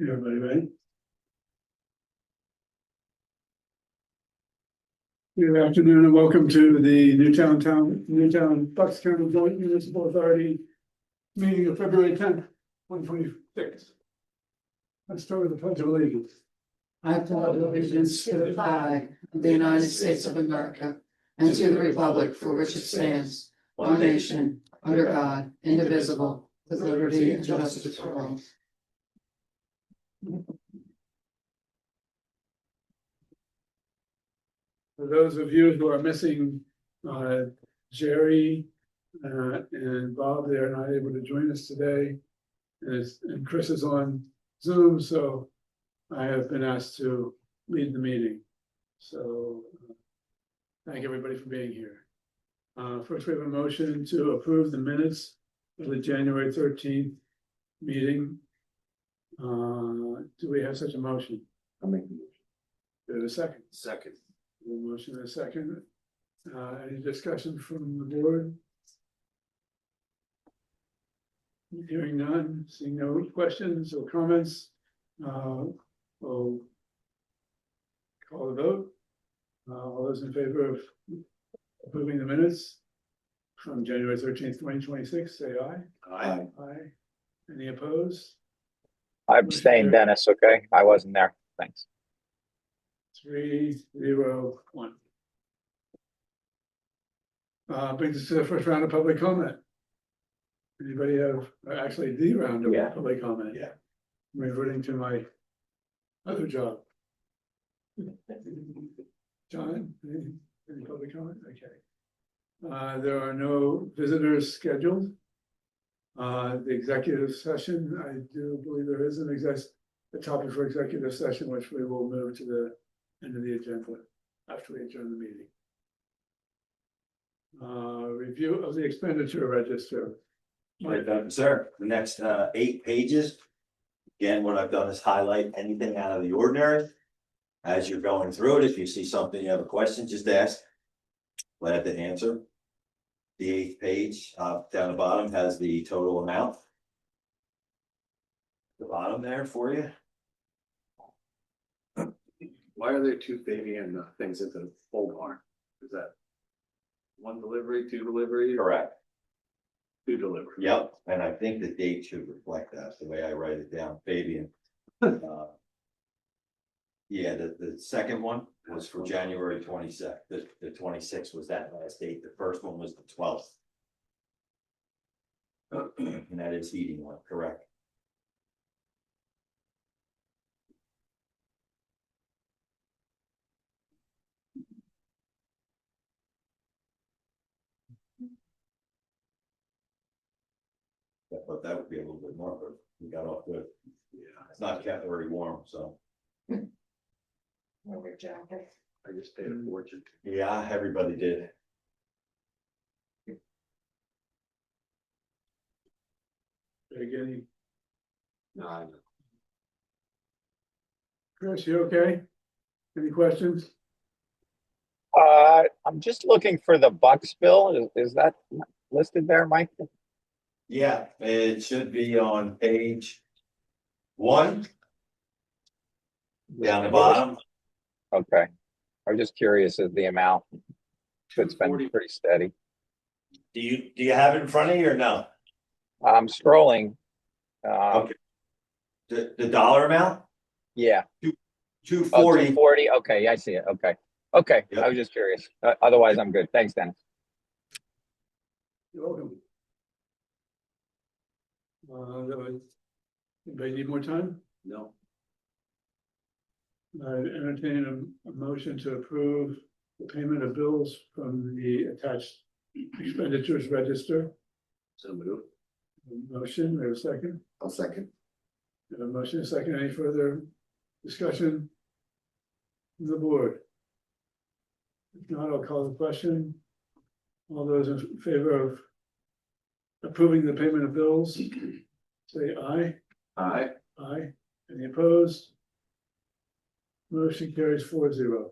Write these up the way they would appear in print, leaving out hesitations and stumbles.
Everybody ready? Good afternoon and welcome to the Newtown Bucks County Joint Municipal Authority meeting of February 10th, 2026. Let's start with the Pledge of Allegiance. I pledge allegiance to the flag of the United States of America and to the republic for which it stands, one nation, under God, indivisible, with liberty and justice for all. For those of you who are missing Jerry and Bob, they are not able to join us today. And Chris is on Zoom, so I have been asked to lead the meeting. So thank everybody for being here. First, we have a motion to approve the minutes of the January 13th meeting. Do we have such a motion? I'll make the motion. Do we have a second? Second. A motion and a second. Any discussion from the board? Hearing none, seeing no questions or comments, we'll call the vote. All those in favor of approving the minutes from January 13th, 2026, say aye. Aye. Aye. Any opposed? I abstained, Dennis, okay? I wasn't there. Thanks. 3-0-1. Brings us to the first round of public comment. Anybody have, actually the round of public comment? Yeah. Reverting to my other job. John, any public comment? Okay. There are no visitors scheduled. The executive session, I do believe there is a topic for executive session, which we will move to the end of the agenda after we adjourn the meeting. Review of the expenditure register. Right, sir. The next 8 pages. Again, what I've done is highlight anything out of the ordinary. As you're going through it, if you see something, you have a question, just ask. Glad to answer. The 8th page down the bottom has the total amount. The bottom there for you. Why are there 2 Fabian things at the pole barn? Is that 1 delivery, 2 deliveries? Correct. 2 deliveries. Yep, and I think the date should reflect that, the way I write it down, Fabian. Yeah, the second one was for January 22nd, the 26th was that last date, the first one was the 12th. And that is heating one, correct? I thought that would be a little bit more, but we got off good. Yeah, it's not kept very warm, so. Over jacket. I just paid a fortune. Yeah, everybody did. Again, No, I know. Chris, you okay? Any questions? I'm just looking for the Bucks bill. Is that listed there, Mike? Yeah, it should be on page 1. Down the bottom. Okay. I was just curious of the amount. It's been pretty steady. Do you have it in front of you or no? I'm scrolling. Okay. The dollar amount? Yeah. 240. 240. Okay, I see it. Okay. Okay. Yep. I was just curious. Otherwise, I'm good. Thanks, Dennis. You're welcome. Anybody need more time? No. I entertain a motion to approve the payment of bills from the attached expenditures register. So move. Motion, we have a second. I'll second. We have a motion, a second. Any further discussion from the board? If not, I'll call the question. All those in favor of approving the payment of bills, say aye. Aye. Aye. Any opposed? Motion carries 4-0.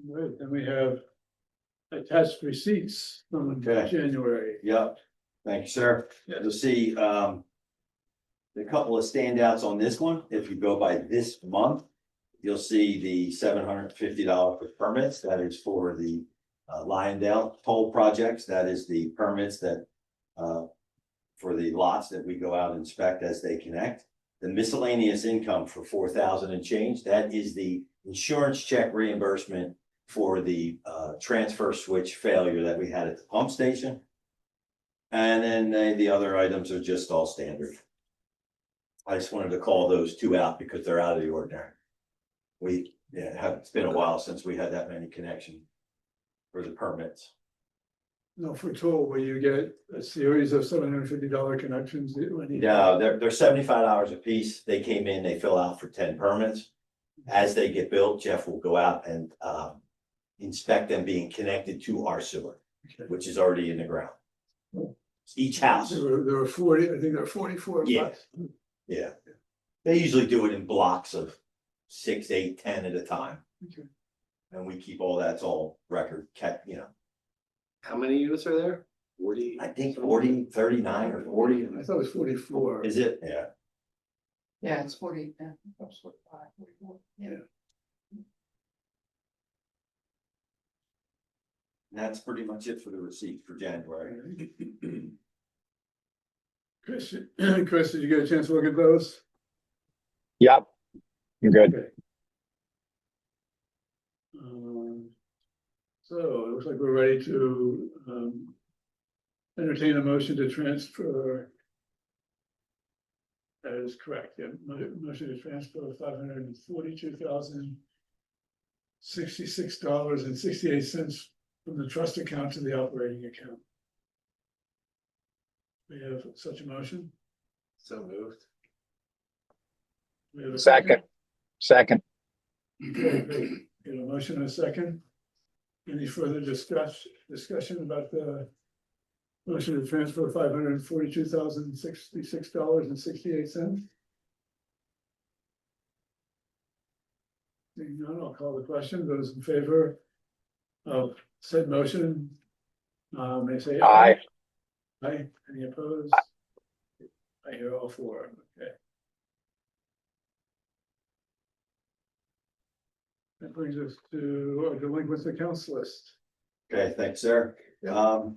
Right, then we have attached receipts from Okay. January. Yep. Thank you, sir. You'll see, a couple of standouts on this one. If you go by this month, you'll see the $750 for permits. That is for the Lyondale toll projects. That is the permits that for the lots that we go out and inspect as they connect. The miscellaneous income for 4,000 and change, that is the insurance check reimbursement for the transfer switch failure that we had at the pump station. And then the other items are just all standard. I just wanted to call those two out because they're out of the ordinary. It's been a while since we had that many connections for the permits. No, for toll, where you get a series of $750 connections. No, they're $75 a piece. They came in, they fill out for 10 permits. As they get built, Jeff will go out and inspect them being connected to our sewer, Okay. which is already in the ground. Each house. There were 40, I think there were 44. Yeah. Yeah. They usually do it in blocks of 6, 8, 10 at a time. Okay. And we keep all that's all record kept, How many units are there? 40? I think 40, 39 or 40. I thought it was 44. Is it? Yeah. Yeah, it's 40, yeah, that's 45, 44, yeah. And that's pretty much it for the receipt for January. Chris, did you get a chance to look at those? Yep. I'm good. Okay. So it looks like we're ready to entertain a motion to transfer. That is correct, yeah, motion to transfer $542,066.68 from the trust account to the operating account. We have such a motion? So moved. We have a Second. Okay, great. We have a motion and a second. Any further discussion about the motion to transfer $542,066.68? Seeing none, I'll call the question. Those in favor of said motion, may say Aye. Aye. Any opposed? I hear all four. Okay. That brings us to our delinquent accounts list. Okay, thanks, sir. Yeah.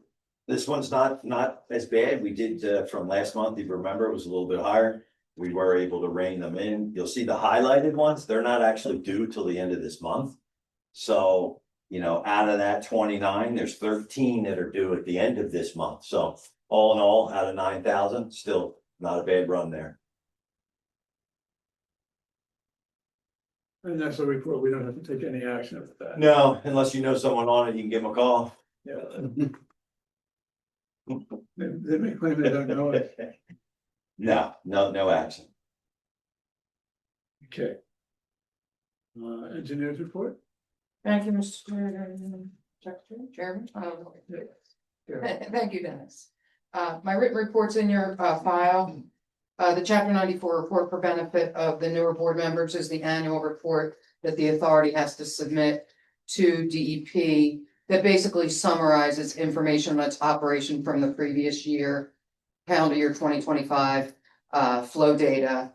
This one's not as bad. We did from last month, if you remember, it was a little bit higher. We were able to rein them in. You'll see the highlighted ones, they're not actually due till the end of this month. So, out of that 29, there's 13 that are due at the end of this month. So all in all, out of 9,000, still not a bad run there. And that's a report. We don't have to take any action with that. No, unless you know someone on it, you can give them a call. Yeah. They may claim they don't know it. No action. Okay. Engineers report? Thank you, Mr. Secretary, Chairman. Thank you, Dennis. My written report's in your file. The Chapter 94 report for benefit of the newer board members is the annual report that the authority has to submit to DEP that basically summarizes information on its operation from the previous year, calendar year 2025, flow data,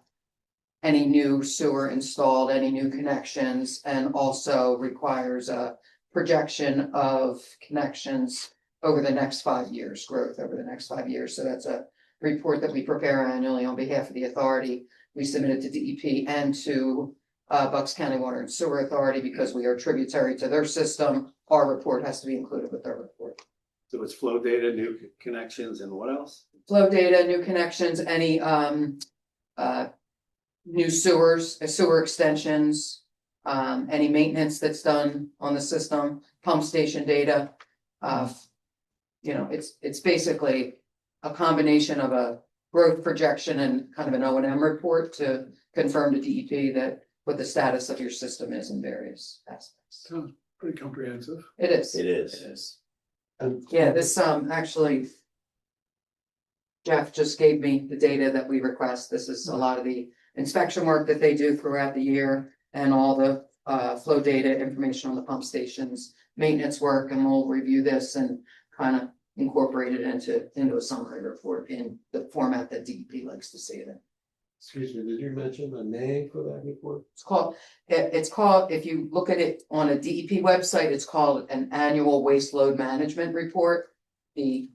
any new sewer installed, any new connections, and also requires a projection of connections over the next 5 years, growth over the next 5 years. So that's a report that we prepare annually on behalf of the authority. We submit it to DEP and to Bucks County Water and Sewer Authority because we are tributary to their system. Our report has to be included with their report. So it's flow data, new connections, and what else? Flow data, new connections, any new sewers, sewer extensions, any maintenance that's done on the system, pump station data. It's basically a combination of a growth projection and kind of an O&M report to confirm to DEP that what the status of your system is in various aspects. Sounds pretty comprehensive. It is. It is. It is. Yeah, this actually, Jeff just gave me the data that we request. This is a lot of the inspection work that they do throughout the year and all the flow data information on the pump stations, maintenance work, and we'll review this and kind of incorporated into a summary report in the format that DEP likes to see it in. Excuse me, did you mention a name for that report? It's called, if you look at it on a DEP website, it's called an annual waste load management report. The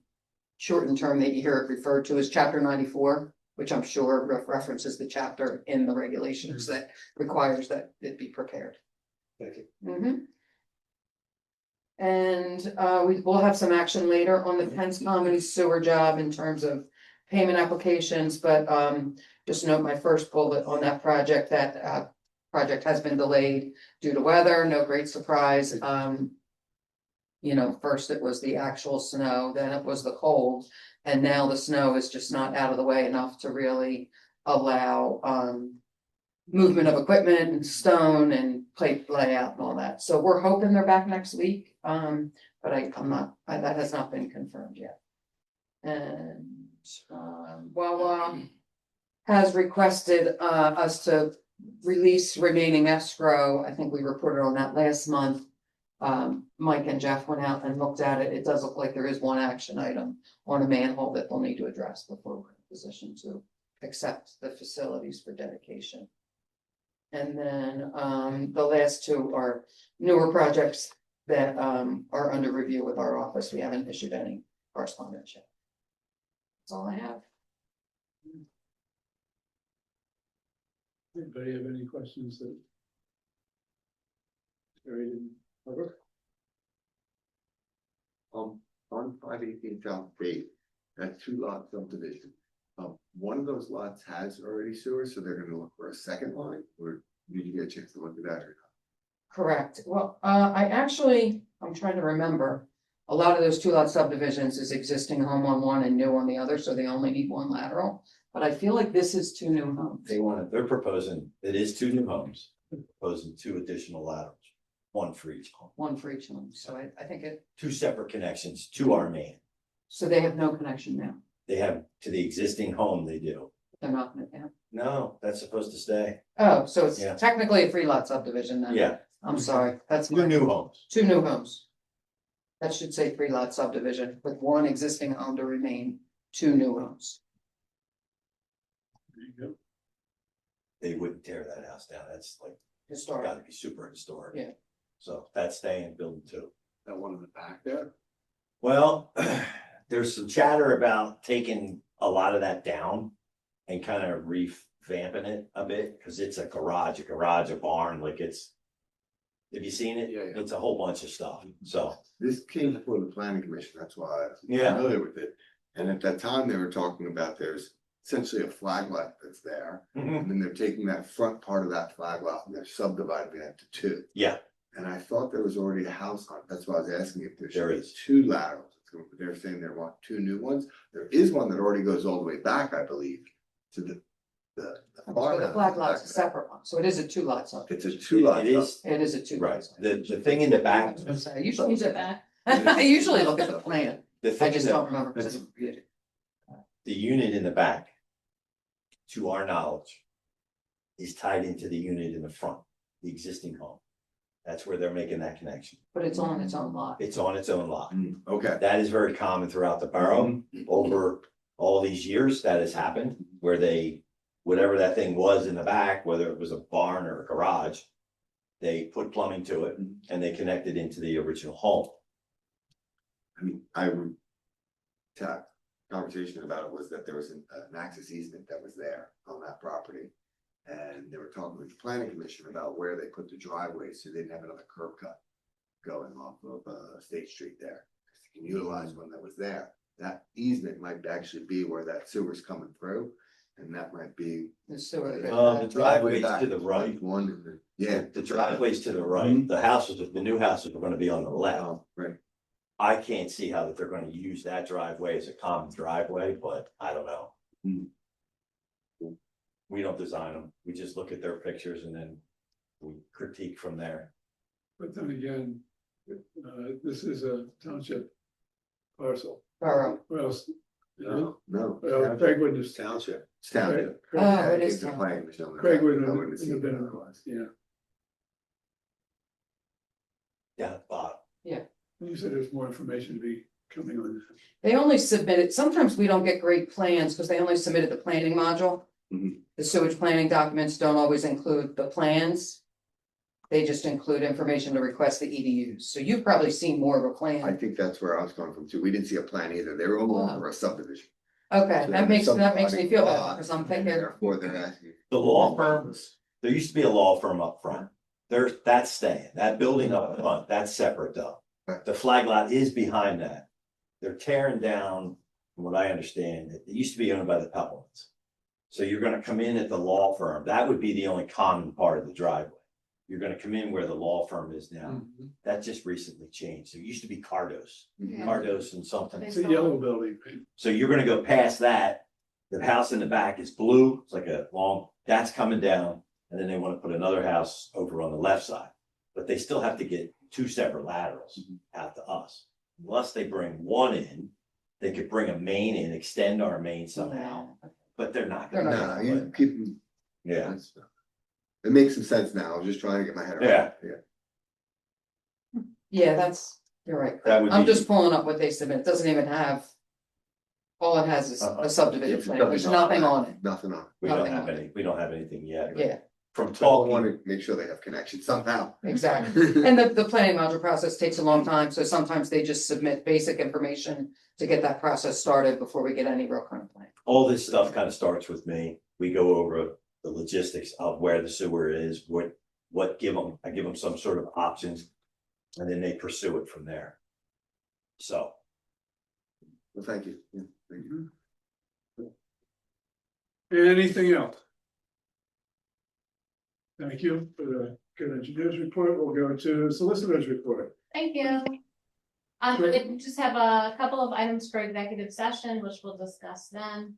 shortened term that you hear it referred to as chapter 94, which I'm sure references the chapter in the regulations that requires that it be prepared. Thank you. Mhm. And we will have some action later on the Penn's Common Sewer job in terms of payment applications, but just note my first bullet on that project, that project has been delayed due to weather, no great surprise. You know, first it was the actual snow, then it was the cold, and now the snow is just not out of the way enough to really allow movement of equipment and stone and plate layout and all that. So we're hoping they're back next week, but I'm not, that has not been confirmed yet. And Wawa has requested us to release remaining escrow. I think we reported on that last month. Mike and Jeff went out and looked at it. It does look like there is one action item on a manhole that they'll need to address before we're in a position to accept the facilities for dedication. And then the last two are newer projects that are under review with our office. We haven't issued any correspondence yet. That's all I have. Anybody have any questions that Jerry didn't cover? On 518 South Bay, that 2-lot subdivision. One of those lots has already sewer, so they're gonna look for a second line, or did you get a chance to look at that or Correct. Well, I'm trying to remember. A lot of those 2-lot subdivisions is existing home on one and new on the other, so they only need one lateral. But I feel like this is 2 new homes. They're proposing, it is 2 new homes, they're proposing 2 additional laterals, 1 for each home. One for each home. So I think 2 separate connections to our main. so they have no connection now. They have to the existing home, they do. They're not gonna have. No, that's supposed to stay. Oh, so it's Yeah. technically a 3-lot subdivision then. Yeah, I'm sorry. That's 2 new homes. 2 new homes. That should say 3-lot subdivision with 1 existing home to remain, 2 new homes. There you go. They wouldn't tear that house down. That's like, Historic. gotta be super historic. Yeah. So that's staying, building 2. That one in the back there? Well, there's some chatter about taking a lot of that down and kind of revamping it a bit, because it's a garage, a barn, like it's. Have you seen it? Yeah, yeah. It's a whole bunch of stuff, so, this came before the planning commission, that's why I'm Yeah. familiar with it. And at that time, they were talking about there's essentially a flag lot that's there, and then they're taking that front part of that flag lot and they're subdividing it into 2. yeah, And I thought there was already a house on it, that's why I was asking if there There should be is. 2 laterals. They're saying they want 2 new ones. There is one that already goes all the way back, I believe, to the So farmhouse the flag lot's a back there. separate one. So it is a 2-lot It's subdivision. a 2-lot. it is, It is a 2-lot. right, the thing in the back, I usually use it back. I usually look at the plan. the I thing in just the, don't remember. because I didn't read it. the unit in the back. To our knowledge. Is tied into the unit in the front, the existing home. That's where they're making that connection. But it's on its own lot. It's on its own lot. Okay. That is very common throughout the borough. Over all these years that has happened, where they, whatever that thing was in the back, whether it was a barn or a garage. They put plumbing to it and they connected into the original home. I mean, I would. Conversation about it was that there was an access easement that was there on that property. And they were talking with the planning commission about where they put the driveway, so they didn't have another curb cut. Going off of State Street there. You can utilize one that was there. That easement might actually be where that sewer's coming through. And that might be. The sewer. The driveway's to the right. One, in the- yeah. The driveway's to the right. The houses, the new houses are gonna be on the left. Oh, right. I can't see how that they're gonna use that driveway as a common driveway, but I don't know. We don't design them. We just look at their pictures and then we critique from there. But then again, this is a township parcel, Borough. or else. No. Well, Craig wouldn't have. Township. It's township. Oh, it is It's a township. planning commission. Craig wouldn't I have wouldn't have seen it been, otherwise. yeah, Down at the bottom. you said there's more information to be coming on. They only submitted, sometimes we don't get great plans because they only submitted the planning module. Mhm. The sewage planning documents don't always include the plans. They just include information to request the EDUs. So you've probably seen more of a I plan. think that's where I was going from too. We didn't see a plan either. They were all Wow. over a subdivision. Okay, So that makes me feel better because I'm thinking, Therefore, they're asking. The law firms, there used to be a law firm up front. That's staying, that building up front, that's separate though. The flag lot is behind that. They're tearing down, from what I understand, it used to be owned by the Pellets. So you're gonna come in at the law firm, that would be the only common part of the driveway. You're gonna come in where the law firm is now, that just recently changed, there used to be Cardos, Cardos and something. It's a yellow building. So you're gonna go past that, the house in the back is blue, it's like a long, that's coming down. And then they wanna put another house over on the left side, but they still have to get two separate laterals out to us. Unless they bring one in, they could bring a main in, extend our main somehow, but they're not They're gonna. not No, do you it. keep them. Yeah, It makes some sense now. I was just trying to get my head around. Yeah. it. yeah, you're right. that would be. I'm just pulling up what they submit. It doesn't even have. All it has is a subdivision It's plan. There's nothing on it. Nothing on it. We don't nothing have on it. any, we don't have anything yet. Yeah, From So I talking, want to make sure they have connection somehow. exactly. And the planning module process takes a long time, so sometimes they just submit basic information to get that process started before we get any real kind of plan. all this stuff kind of starts with me. We go over the logistics of where the sewer is, what give them, I give them some sort of options. And then they pursue it from there. So, Well, thank you. Yeah, thank you. Anything else? Thank you for the good engineer's report. We'll go to solicitor's report. Thank you. We just have a couple of items for executive session, which we'll discuss then.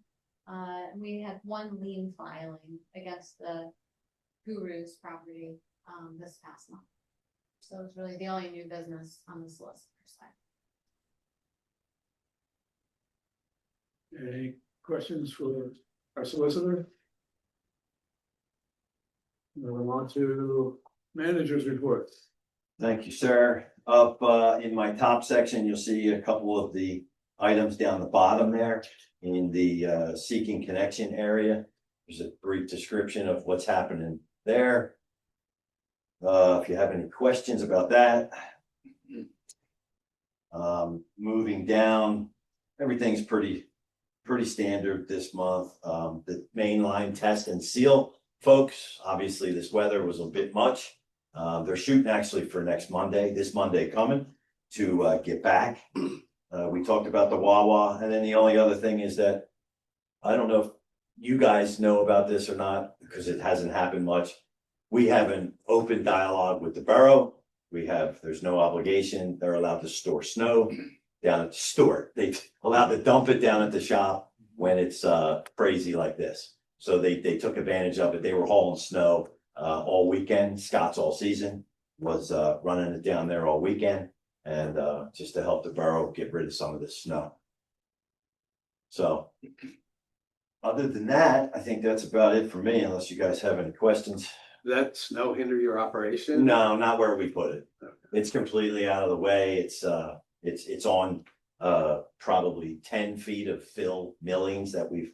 We had one lien filing against the Guru's property, this past month. So it's really the only new business on the solicitor side. Any questions for our solicitor? Moving on to manager's report. thank you, sir. Up in my top section, you'll see a couple of the items down the bottom there in the seeking connection area. There's a brief description of what's happening there. If you have any questions about that. Moving down, everything's pretty standard this month. The main line test and seal, folks, obviously this weather was a bit much. They're shooting actually for next Monday, this Monday coming to get back. We talked about the Wawa, and then the only other thing is that I don't know if you guys know about this or not, because it hasn't happened much. We have an open dialogue with the borough. There's no obligation. They're allowed to store snow down at the store. They've allowed to dump it down at the shop when it's crazy like this. So they took advantage of it. They were hauling snow all weekend. Scott's all season was running it down there all weekend, and just to help the borough get rid of some of the snow. So other than that, I think that's about it for me, unless you guys have any questions. Did that snow hinder your operation? No, not where we put it. It's completely out of the way. It's on probably 10 feet of fill millings that we've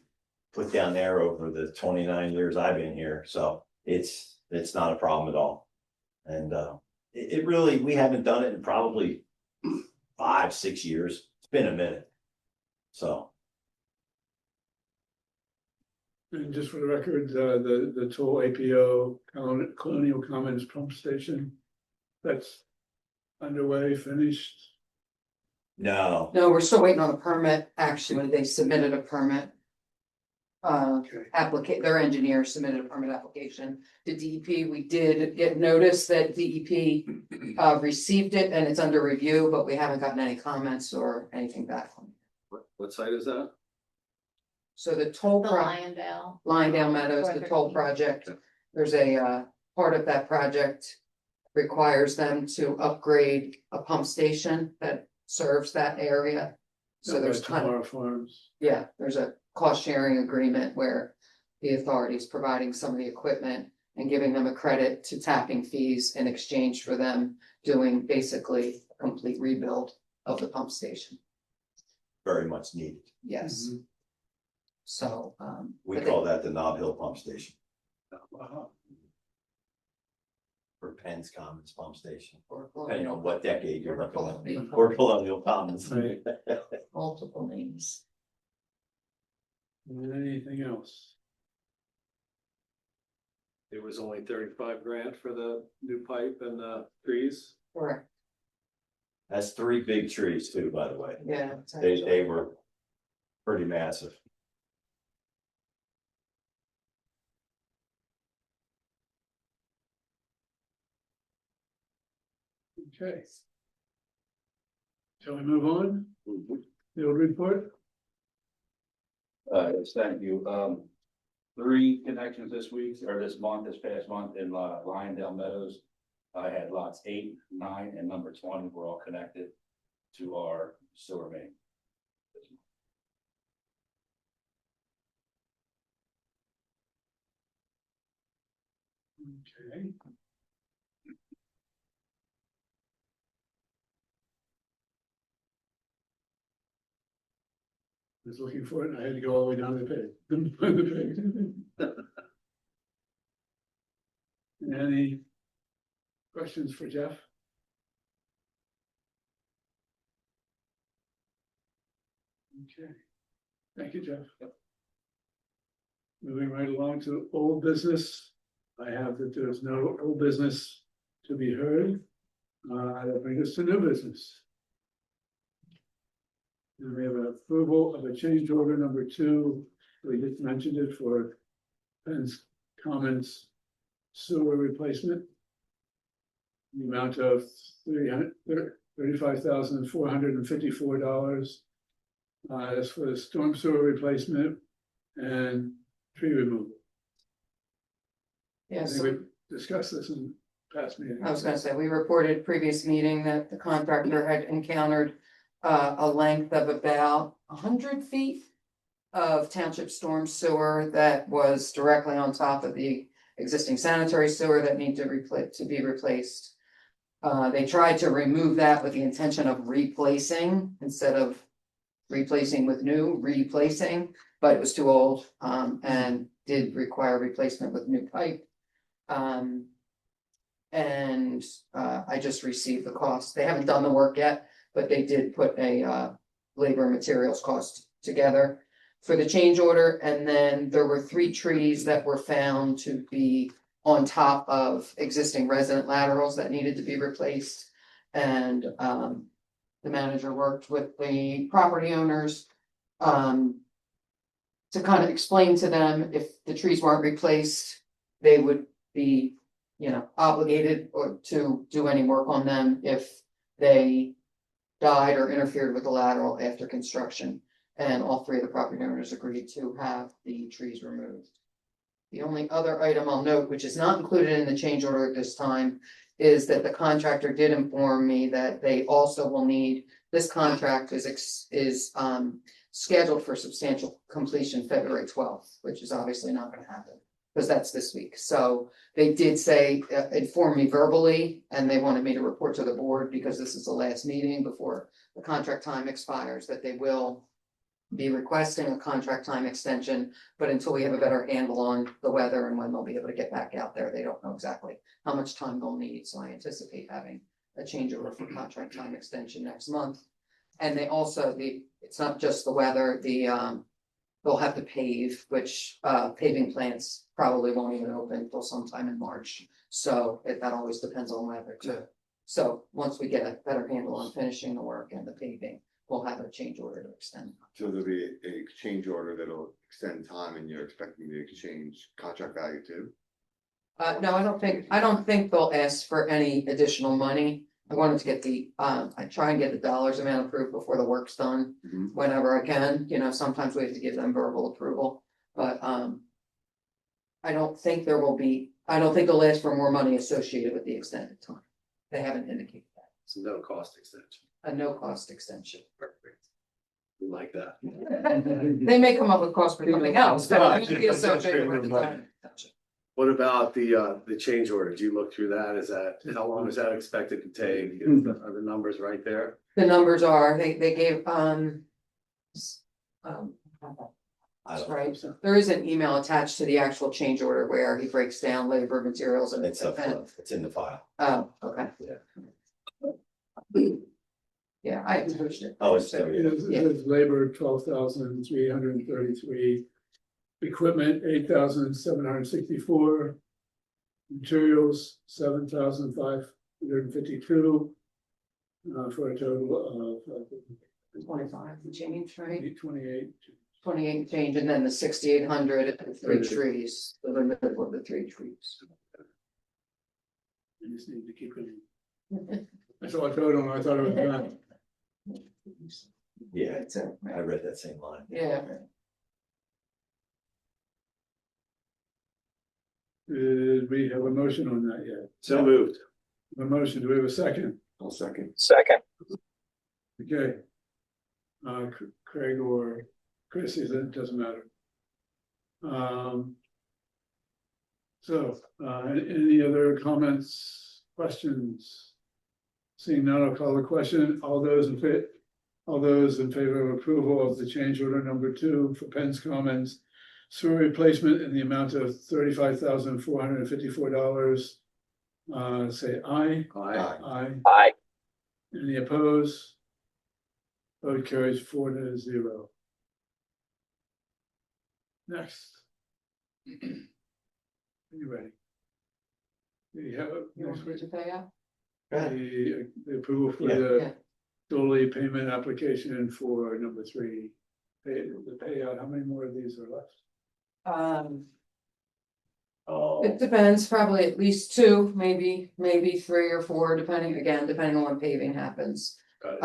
put down there over the 29 years I've been here. So it's not a problem at all. And it really, we haven't done it in probably 5-6 years. It's been a minute. So. And just for the record, the toll APO Colonial Commons pump station, that's underway, finished. No, No, we're still waiting on a permit. Actually, they submitted a permit. Okay. Their engineer submitted a permit application to DEP. We did get notice that DEP received it and it's under review, but we haven't gotten any comments or anything back from it. What site is that? So the toll The Lyondale. Lyondale Meadows, the toll project, there's a part of that project requires them to upgrade a pump station that serves that area. So there's kind of, Tomorrow Farms. yeah, there's a cost sharing agreement where the authority is providing some of the equipment and giving them a credit to tapping fees in exchange for them doing basically a complete rebuild of the pump station. very much needed. yes. So, We But they- call that the Nob Hill Pump Station, Wow. or Penn's Commons Pump Station, or depending on what decade you're looking at. colonial- Or Colonial Commons. Right. multiple names. Anything else? It was only 35 grand for the new pipe and the trees. Correct, That's 3 big trees too, by the way. yeah. it's They actually- were pretty massive. Okay. Shall we move on? Field report? Yes, thank you. 3 connections this week, or this month, this past month in Lyondale Meadows. I had lots 8, 9, and number 20 were all connected to our sewer main. Okay. I was looking for it, and I had to go all the way down to the page. Couldn't find the page. Any questions for Jeff? Okay, thank you, Jeff. Moving right along to old business. I have that there's no old business to be heard. That brings us to new business. And we have an approval of a change order number 2. We just mentioned it for Penn's Commons sewer replacement. The amount of $35,454. That's for the storm sewer replacement and tree removal. I Yeah, think so we discussed this in past meetings. I was gonna say, we reported previous meeting that the contractor had encountered a length of about 100 feet of township storm sewer that was directly on top of the existing sanitary sewer that need to be replaced. They tried to remove that with the intention of replacing instead of replacing with new, replacing, but it was too old, and did require replacement with new pipe. I just received the cost. They haven't done the work yet, but they did put a labor and materials cost together for the change order. And then there were 3 trees that were found to be on top of existing resident laterals that needed to be replaced. And the manager worked with the property owners to kind of explain to them if the trees weren't replaced, they would be, obligated or to do any work on them if they died or interfered with the lateral after construction. And all 3 of the property owners agreed to have the trees removed. The only other item I'll note, which is not included in the change order at this time, is that the contractor did inform me that they also will need, this contract is scheduled for substantial completion February 12th, which is obviously not gonna happen, because that's this week. So they did say, inform me verbally, and they wanted me to report to the board, because this is the last meeting before the contract time expires, that they will be requesting a contract time extension, but until we have a better handle on the weather and when they'll be able to get back out there, they don't know exactly how much time they'll need. So I anticipate having a change order for contract time extension next month. And they also, it's not just the weather, they'll have to pave, which paving plants probably won't even open until sometime in March. So that always depends on weather too. So once we get a better handle on finishing the work and the paving, we'll have a change order to extend. So there'll be a exchange order that'll extend time and you're expecting to exchange contract value too? No, I don't think they'll ask for any additional money. I wanted to get I try and get the dollars amount approved before the work's done, Mhm. whenever I can, sometimes we have to give them verbal approval, but, I don't think they'll ask for more money associated with the extended time. They haven't indicated that, It's no cost extension. a no cost extension. Perfect. We like that. They may come up with cost for something else, but it won't be associated with the time. What about the change order? Do you look through that? How long is that expected to take? Are the numbers right there? The numbers are, they gave, I don't, Right, there is an email attached to the actual change order where he breaks down labor, materials and. it's up, it's in the file. Oh, okay. Yeah. Yeah, I pushed it. Oh, it's there, It yeah. is, it is labor, 12,333. Equipment, 8,764. Materials, 7,552. For a total of 25 change, right? 28. 28 change, and then the 6,800 at the three trees, the limit of the three trees. I just need to keep it. I saw a total, I thought it was done. Yeah, That's it, I right. read that same line. Yeah. We have a motion on that yet? So moved. A motion, do we have a second? I'll second. Second, Okay. Craig or Chris, it doesn't matter. So, any other comments, questions? Seeing none, I'll call the question. All those in favor of approval of the change order number 2 for Penn's Commons sewer replacement in the amount of $35,454. Say aye. Aye. Aye. aye, Any opposed? Vote carries 4-0. Next. Are you ready? We have You want me to pay out? the approval for Yeah. the Yeah. Doli payment application for number 3. The payout, how many more of these are left? Oh, It depends, probably at least 2, maybe 3 or 4, depending on when paving happens. Got it.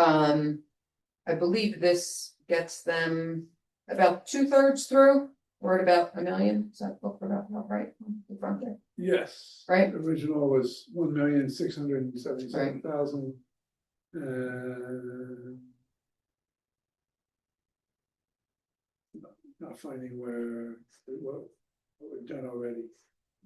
I believe this gets them about 2/3 through. We're at about $1 million. Is that look about right in front there? Yes. Right. The original was 1,677,000. Not finding what we've done already.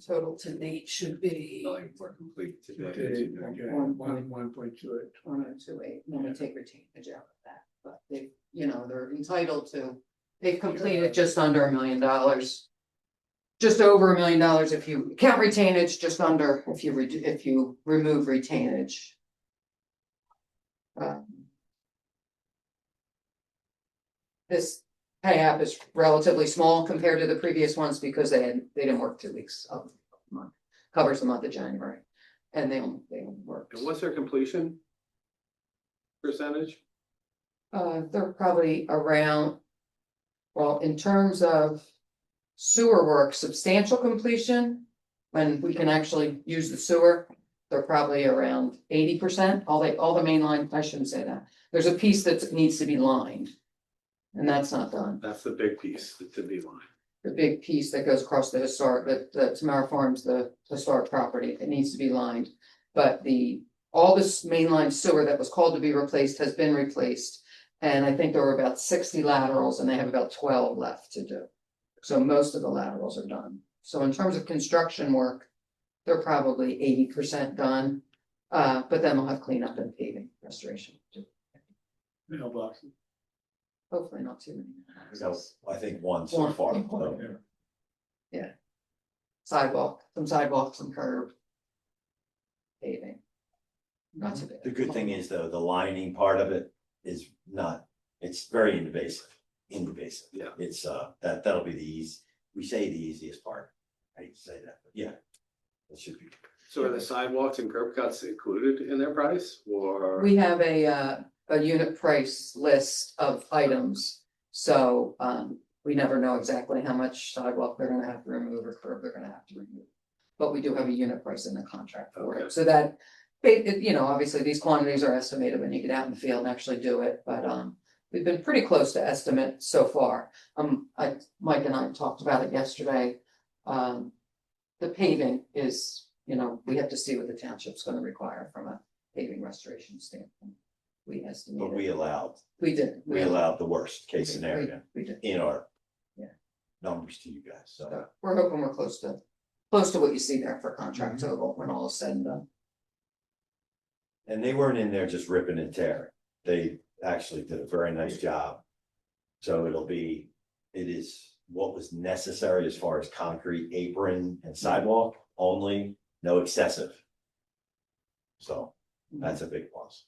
Total to date should be For complete today. Okay, 1.28. 1,028. Let me take retainage out of that, but they, they're entitled to. They've completed just under $1 million. Just over $1 million if you count retainage, just under if you remove retainage. This pay app is relatively small compared to the previous ones because they didn't work 2 weeks of the month, covers the month of January. And they only worked. And what's their completion percentage? They're probably around, well, in terms of sewer work, substantial completion, when we can actually use the sewer, they're probably around 80%, all the main line, I shouldn't say that. There's a piece that needs to be lined. And that's not done. That's the big piece, the to-be line. The big piece that goes across the historic, the Tamara Farms, the historic property, it needs to be lined. But all this mainline sewer that was called to be replaced has been replaced. And I think there were about 60 laterals and they have about 12 left to do. So most of the laterals are done. So in terms of construction work, they're probably 80% done. But then they'll have cleanup and paving restoration too. Mailboxes. Hopefully not too many. so I think one so One. far. Yeah. Sidewalk, some curb. Paving. Not too bad. The good thing is though, the lining part of it is not, it's very invasive. Yeah. It's that'll be we say the easiest part. I hate to say that, but yeah. It should be. So are the sidewalks and curb cuts included in their price or? We have a unit price list of items, so, we never know exactly how much sidewalk they're gonna have to remove or curb they're gonna have to remove. But we do have a unit price in the contract for Okay. it, so that, obviously these quantities are estimated when you get out in the field and actually do it, but, we've been pretty close to estimate so far. Mike and I talked about it yesterday. The paving is, we have to see what the township's gonna require from a paving restoration standpoint. We But estimated. we allowed We allowed the worst case scenario We did. in our. Yeah. Numbers to you guys, so. So we're hoping we're close to what you see there for contract total when all is said and done. And they weren't in there just ripping and tearing. They actually did a very nice job. So it is what was necessary as far as concrete, apron and sidewalk only, no excessive. So that's a big plus.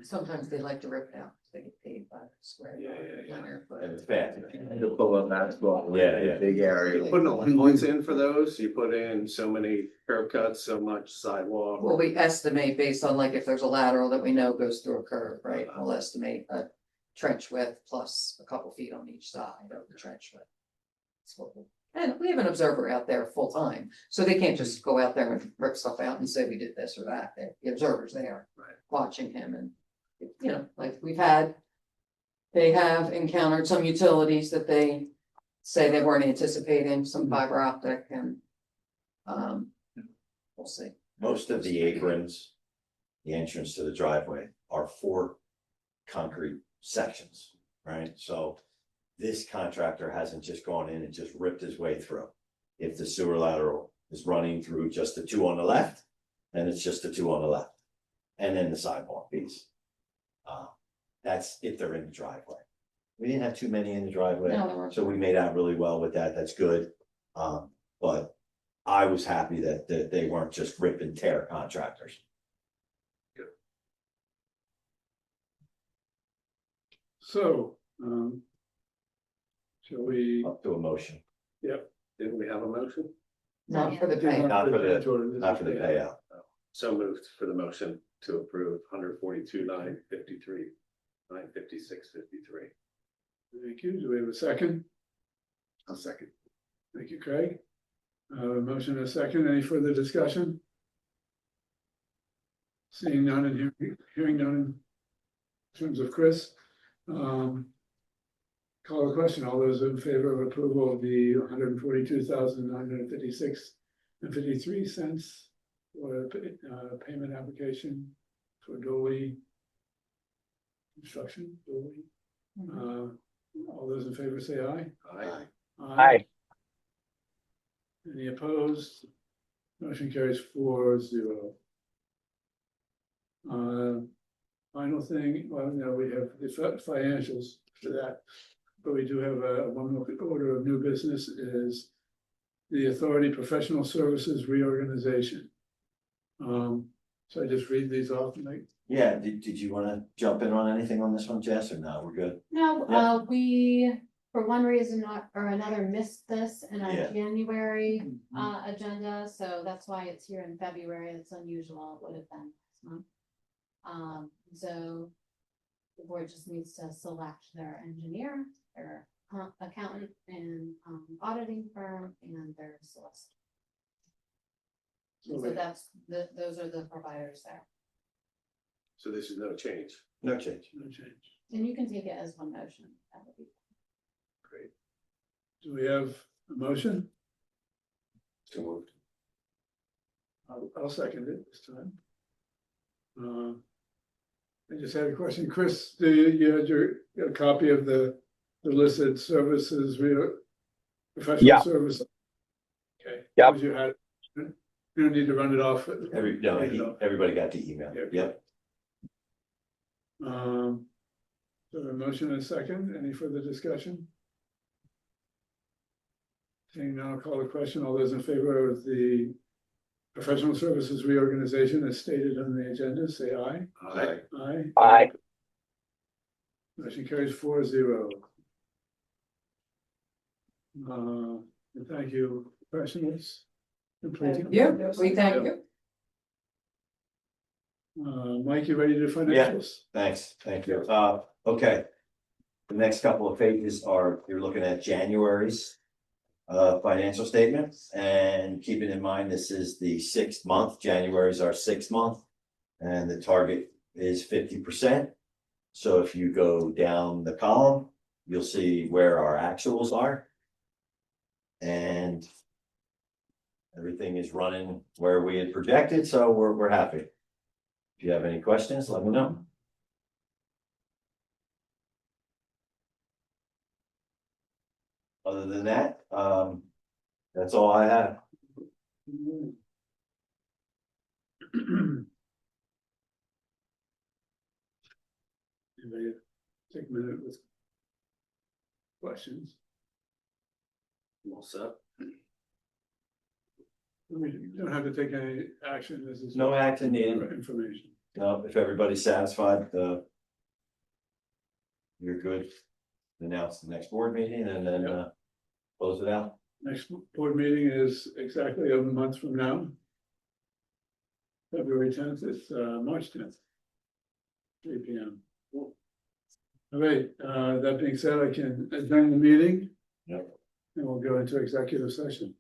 Sometimes they like to rip it out, they get paid by the square. Yeah, yard, yeah, yeah. linear foot. And it's bad. To pull up basketball. Yeah, yeah. Big area. You're putting allowance in for those, you put in so many curb cuts, so much sidewalk. Well, we estimate based on like if there's a lateral that we know goes through a curve, right? We'll estimate a trench width plus a couple feet on each side of the trench width. That's what and we have an observer out there full time, so they can't just go out there and rip stuff out and say we did this or that. The observer's there. Right. Watching him and, you know, like they have encountered some utilities that they say they weren't anticipating, some fiber optic and, we'll see. Most of the aprons, the entrance to the driveway are 4 concrete sections, right? So this contractor hasn't just gone in and just ripped his way through. If the sewer lateral is running through just the 2 on the left, then it's just the 2 on the left. And then the sidewalk piece. That's if they're in the driveway. We didn't have too many in the driveway, No, there weren't. so we made out really well with that. That's good. But I was happy that they weren't just rip and tear contractors. So, shall we? Up to a motion, Didn't we have a motion? Not for the pay. not for the payout. So moved for the motion to approve 142,953, 956.53. Thank you. Do we have a second? I'll second. Thank you, Craig. A motion and a second. Any further discussion? Seeing none and hearing none in terms of Chris. Call the question. All those in favor of approval of the 142,956.53 for payment application for Doli construction, Doli. All those in favor say aye. Aye. Aye. Any opposed? Motion carries 4-0. Final thing, well, no, we have the financials for that, but we do have one more order of new business is the authority professional services reorganization. So I just read these off and like, Yeah, did you wanna jump in on anything on this one, Jess, or no, we're good? No, Yeah. We, for one reason or another, missed this in our Yeah. January agenda, so that's why it's here in February. It's unusual. It would have been last month. So the board just needs to select their engineer, their accountant and auditing firm and their solicitor. So that's those are the providers there. So this is no change. No change. no change. And you can take it as one motion. That would be Great. Do we have a motion? So moved. I'll second it this time. I just had a question, Chris, you had your copy of the listed services, professional Yeah. service? Okay. Yep. Would you had, you don't need to run it off. Everybody got the email. Yeah. Yep. So a motion and a second, any further discussion? Seeing none, I'll call the question, all those in favor of the professional services reorganization as stated on the agenda, say aye. Aye. Aye. Aye. Motion carries 4-0. And thank you, professionals. Completing. Yeah, we thank you. Mike, you ready to do financials? Thanks, thank you. Okay. The next couple of pages are, you're looking at January's financial statements, and keeping in mind, this is the 6th month. January is our 6th month. And the target is 50%. So if you go down the column, you'll see where our actuals are. And everything is running where we had projected, so we're happy. If you have any questions, let me know. Other than that, that's all I have. Anybody take a minute with questions? What's up? We don't have to take any action, this is. No action needed. Information. No, if everybody's satisfied, you're good. Announce the next board meeting and then, close it out. Next board meeting is exactly a month from now. February 10th, it's March 10th. 3 p.m. All right, that being said, I can adjourn the meeting. Yep. And we'll go into executive session.